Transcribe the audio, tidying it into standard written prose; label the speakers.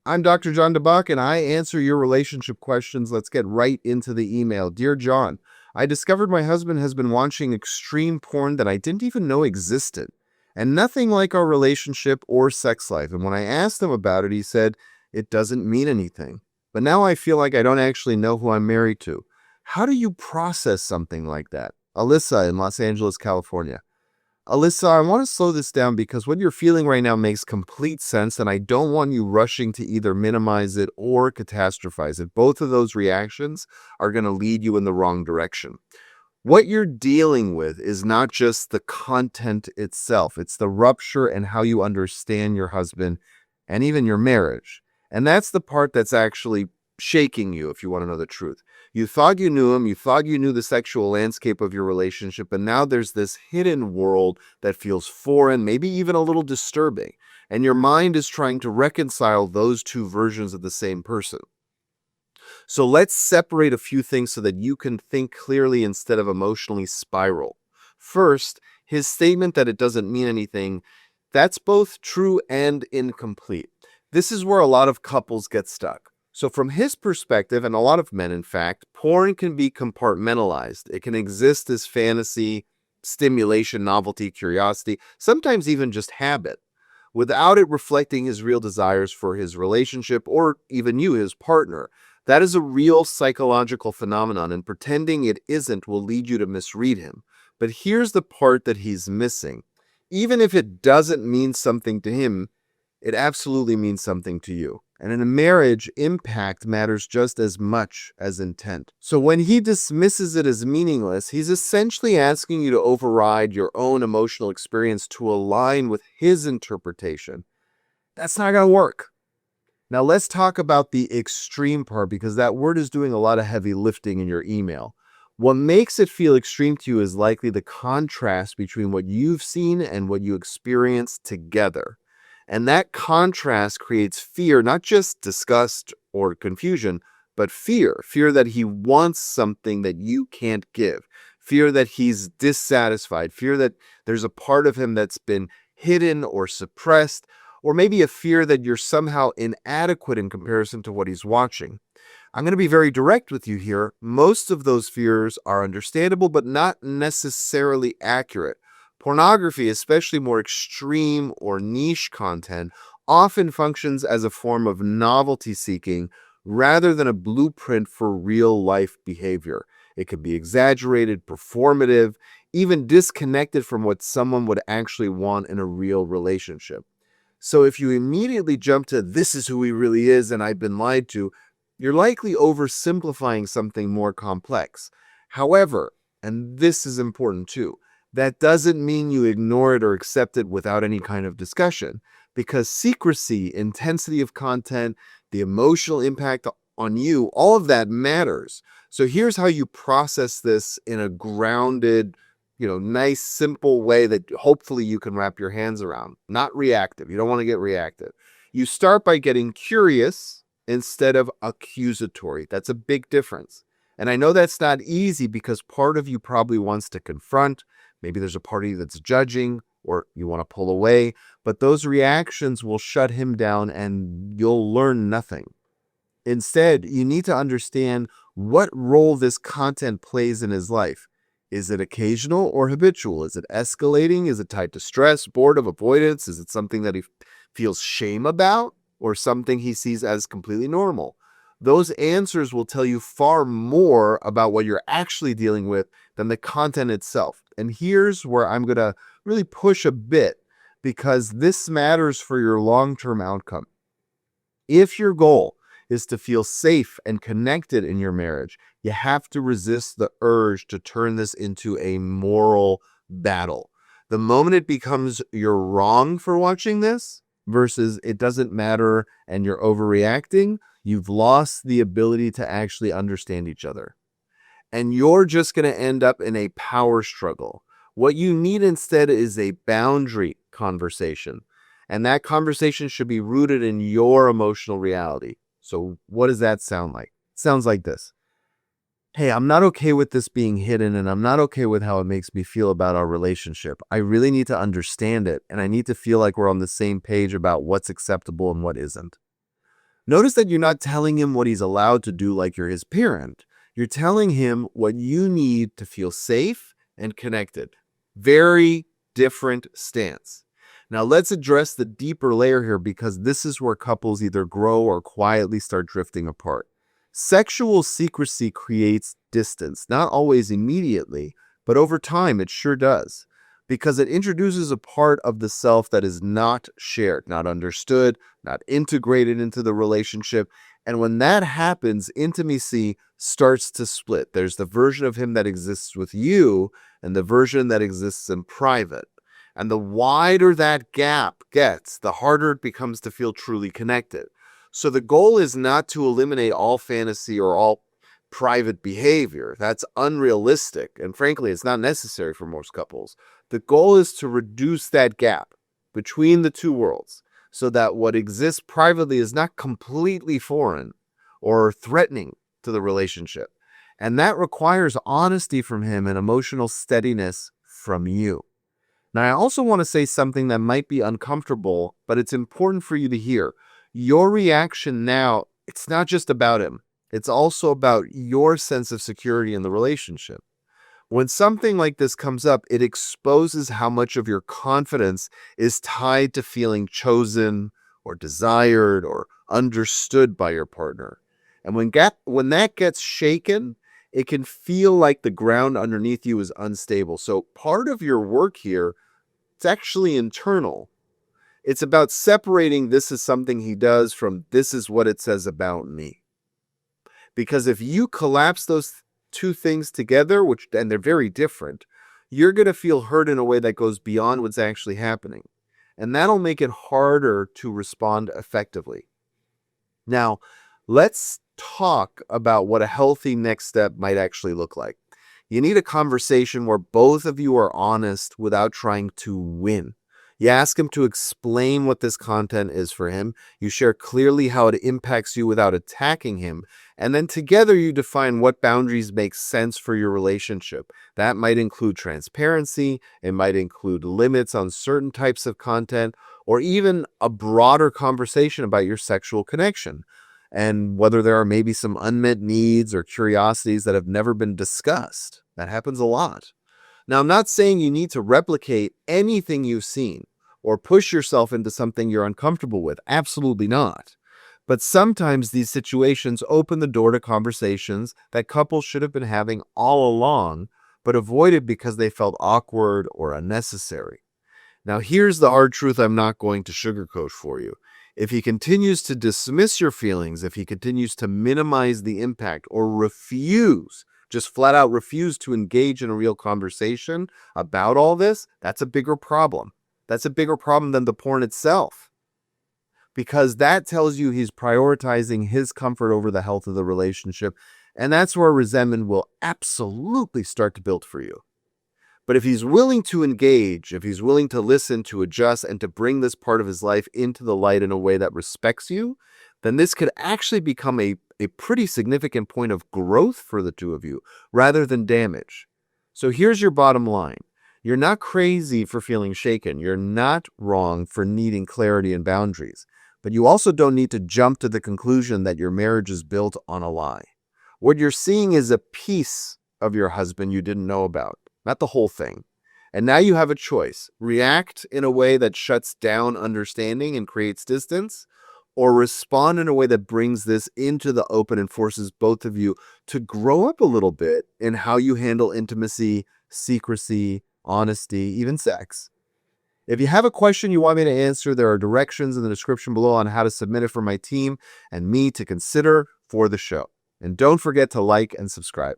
Speaker 1: I'm Dr. John Dabach, and I answer your relationship questions. Let's get right into the email. Dear John, I discovered my husband has been watching extreme porn that I didn't even know existed, and nothing like our relationship or sex life. And when I asked him about it, he said, it doesn't mean anything. But now I feel like I don't actually know who I'm married to. How do you process something like that? Alyssa in Los Angeles, California. Alyssa, I want to slow this down because what you're feeling right now makes complete sense, and I don't want you rushing to either minimize it or catastrophize it. Both of those reactions are going to lead you in the wrong direction. What you're dealing with is not just the content itself, it's the rupture and how you understand your husband and even your marriage. And that's the part that's actually shaking you, if you want to know the truth. You thought you knew him, you thought you knew the sexual landscape of your relationship, and now there's this hidden world that feels foreign, maybe even a little disturbing. And your mind is trying to reconcile those two versions of the same person. So let's separate a few things so that you can think clearly instead of emotionally spiral. First, his statement that it doesn't mean anything, that's both true and incomplete. This is where a lot of couples get stuck. So from his perspective, and a lot of men in fact, porn can be compartmentalized. It can exist as fantasy, stimulation, novelty, curiosity, sometimes even just habit, without it reflecting his real desires for his relationship or even you, his partner. That is a real psychological phenomenon, and pretending it isn't will lead you to misread him. But here's the part that he's missing. Even if it doesn't mean something to him, it absolutely means something to you. And in a marriage, impact matters just as much as intent. So when he dismisses it as meaningless, he's essentially asking you to override your own emotional experience to align with his interpretation. That's not going to work. Now let's talk about the extreme part, because that word is doing a lot of heavy lifting in your email. What makes it feel extreme to you is likely the contrast between what you've seen and what you experienced together. And that contrast creates fear, not just disgust or confusion, but fear. Fear that he wants something that you can't give. Fear that he's dissatisfied. Fear that there's a part of him that's been hidden or suppressed, or maybe a fear that you're somehow inadequate in comparison to what he's watching. I'm going to be very direct with you here. Most of those fears are understandable, but not necessarily accurate. Pornography, especially more extreme or niche content, often functions as a form of novelty seeking rather than a blueprint for real life behavior. It could be exaggerated, performative, even disconnected from what someone would actually want in a real relationship. So if you immediately jump to this is who he really is and I've been lied to, you're likely oversimplifying something more complex. However, and this is important too, that doesn't mean you ignore it or accept it without any kind of discussion, because secrecy, intensity of content, the emotional impact on you, all of that matters. So here's how you process this in a grounded, nice, simple way that hopefully you can wrap your hands around. Not reactive. You don't want to get reactive. You start by getting curious instead of accusatory. That's a big difference. And I know that's not easy because part of you probably wants to confront. Maybe there's a party that's judging or you want to pull away, but those reactions will shut him down and you'll learn nothing. Instead, you need to understand what role this content plays in his life. Is it occasional or habitual? Is it escalating? Is it tied to stress, boredom, avoidance? Is it something that he feels shame about or something he sees as completely normal? Those answers will tell you far more about what you're actually dealing with than the content itself. And here's where I'm going to really push a bit, because this matters for your long-term outcome. If your goal is to feel safe and connected in your marriage, you have to resist the urge to turn this into a moral battle. The moment it becomes you're wrong for watching this versus it doesn't matter and you're overreacting, you've lost the ability to actually understand each other. And you're just going to end up in a power struggle. What you need instead is a boundary conversation. And that conversation should be rooted in your emotional reality. So what does that sound like? It sounds like this. Hey, I'm not okay with this being hidden, and I'm not okay with how it makes me feel about our relationship. I really need to understand it, and I need to feel like we're on the same page about what's acceptable and what isn't. Notice that you're not telling him what he's allowed to do like you're his parent. You're telling him what you need to feel safe and connected. Very different stance. Now let's address the deeper layer here because this is where couples either grow or quietly start drifting apart. Sexual secrecy creates distance, not always immediately, but over time it sure does, because it introduces a part of the self that is not shared, not understood, not integrated into the relationship. And when that happens, intimacy starts to split. There's the version of him that exists with you and the version that exists in private. And the wider that gap gets, the harder it becomes to feel truly connected. So the goal is not to eliminate all fantasy or all private behavior. That's unrealistic. And frankly, it's not necessary for most couples. The goal is to reduce that gap between the two worlds so that what exists privately is not completely foreign or threatening to the relationship. And that requires honesty from him and emotional steadiness from you. Now, I also want to say something that might be uncomfortable, but it's important for you to hear. Your reaction now, it's not just about him. It's also about your sense of security in the relationship. When something like this comes up, it exposes how much of your confidence is tied to feeling chosen or desired or understood by your partner. And when that gets shaken, it can feel like the ground underneath you is unstable. So part of your work here, it's actually internal. It's about separating this is something he does from this is what it says about me. Because if you collapse those two things together, and they're very different, you're going to feel hurt in a way that goes beyond what's actually happening. And that'll make it harder to respond effectively. Now, let's talk about what a healthy next step might actually look like. You need a conversation where both of you are honest without trying to win. You ask him to explain what this content is for him. You share clearly how it impacts you without attacking him. And then together you define what boundaries make sense for your relationship. That might include transparency. It might include limits on certain types of content, or even a broader conversation about your sexual connection and whether there are maybe some unmet needs or curiosities that have never been discussed. That happens a lot. Now, I'm not saying you need to replicate anything you've seen or push yourself into something you're uncomfortable with. Absolutely not. But sometimes these situations open the door to conversations that couples should have been having all along, but avoided because they felt awkward or unnecessary. Now, here's the hard truth I'm not going to sugarcoat for you. If he continues to dismiss your feelings, if he continues to minimize the impact or just flat out refuse to engage in a real conversation about all this, that's a bigger problem. That's a bigger problem than the porn itself. Because that tells you he's prioritizing his comfort over the health of the relationship. And that's where resentment will absolutely start to build for you. But if he's willing to engage, if he's willing to listen, to adjust, and to bring this part of his life into the light in a way that respects you, then this could actually become a pretty significant point of growth for the two of you rather than damage. So here's your bottom line. You're not crazy for feeling shaken. You're not wrong for needing clarity and boundaries. But you also don't need to jump to the conclusion that your marriage is built on a lie. What you're seeing is a piece of your husband you didn't know about, not the whole thing. And now you have a choice. React in a way that shuts down understanding and creates distance, or respond in a way that brings this into the open and forces both of you to grow up a little bit in how you handle intimacy, secrecy, honesty, even sex. If you have a question you want me to answer, there are directions in the description below on how to submit it for my team and me to consider for the show. And don't forget to like and subscribe.